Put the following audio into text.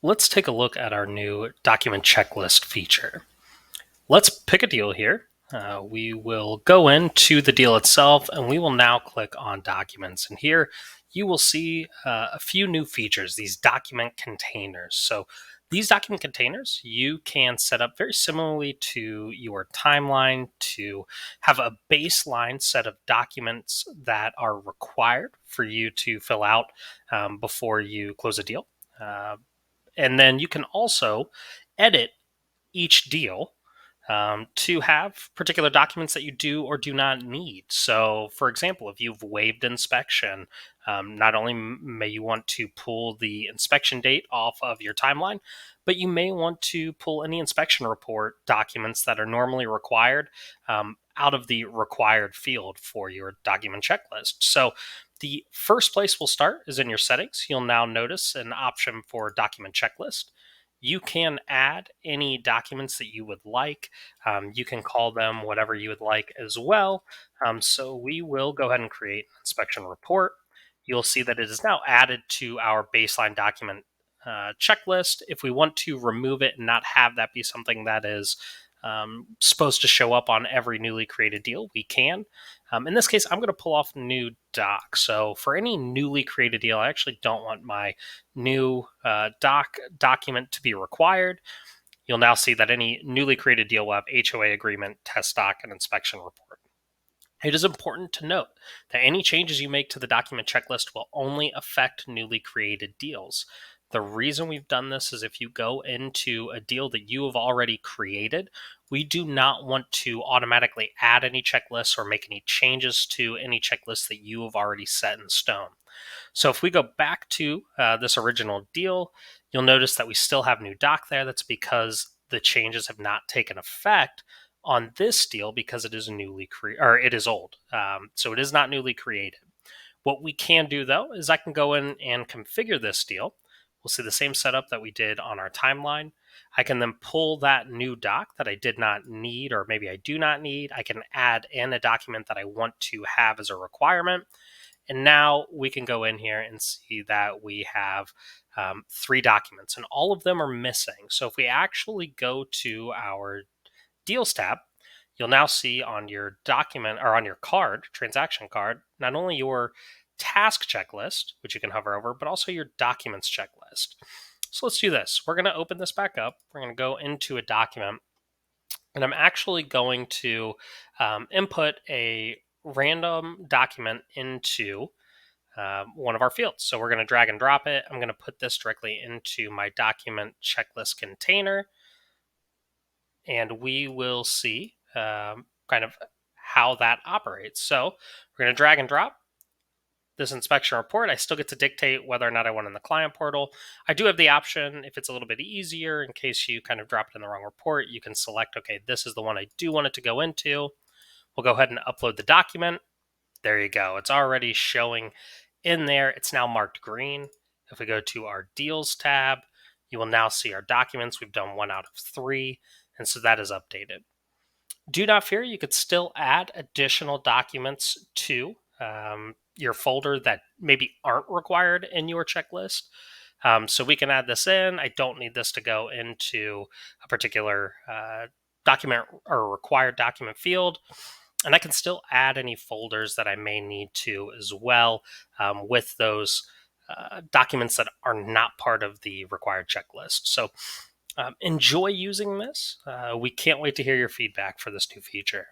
Let's take a look at our new document checklist feature. Let's pick a deal here. We will go into the deal itself and we will now click on documents. And here you will see a few new features, these document containers. So these document containers you can set up very similarly to your timeline to have a baseline set of documents that are required for you to fill out before you close a deal. Uh, and then you can also edit each deal to have particular documents that you do or do not need. So, for example, if you've waived inspection, not only may you want to pull the inspection date off of your timeline, but you may want to pull any inspection report documents that are normally required out of the required field for your document checklist. So, the first place we'll start is in your settings. You'll now notice an option for document checklist. You can add any documents that you would like. You can call them whatever you would like as well. So we will go ahead and create an inspection report. You'll see that it is now added to our baseline document checklist. If we want to remove it and not have that be something that is supposed to show up on every newly created deal, we can. In this case, I'm going to pull off new doc. So for any newly created deal, I actually don't want my new document to be required. You'll now see that any newly created deal will have HOA agreement, test doc, and inspection report. It is important to note that any changes you make to the document checklist will only affect newly created deals. The reason we've done this is if you go into a deal that you have already created, we do not want to automatically add any checklists or make any changes to any checklists that you have already set in stone. So if we go back to this original deal, you'll notice that we still have new doc there. That's because the changes have not taken effect on this deal because it is newly created or it is old. So it is not newly created. What we can do though is I can go in and configure this deal. We'll see the same setup that we did on our timeline. I can then pull that new doc that I did not need, or maybe I do not need. I can add in a document that I want to have as a requirement. And now we can go in here and see that we have three documents and all of them are missing. So if we actually go to our deals tab, you'll now see on your document or on your card, transaction card, not only your task checklist, which you can hover over, but also your documents checklist. So let's do this. We're going to open this back up. We're going to go into a document, and I'm actually going to input a random document into one of our fields. So we're going to drag and drop it. I'm going to put this directly into my document checklist container, and we will see kind of how that operates. So we're going to drag and drop this inspection report. I still get to dictate whether or not I want in the client portal. I do have the option, if it's a little bit easier, in case you kind of drop it in the wrong report, you can select, okay, this is the one I do want it to go into. We'll go ahead and upload the document. There you go. It's already showing in there. It's now marked green. If we go to our deals tab, you will now see our documents. We've done 1 out of 3, and so that is updated. Do not fear, you could still add additional documents to your folder that maybe aren't required in your checklist. So we can add this in. I don't need this to go into a particular document or required document field. And I can still add any folders that I may need to as well with those documents that are not part of the required checklist. So enjoy using this. We can't wait to hear your feedback for this new feature.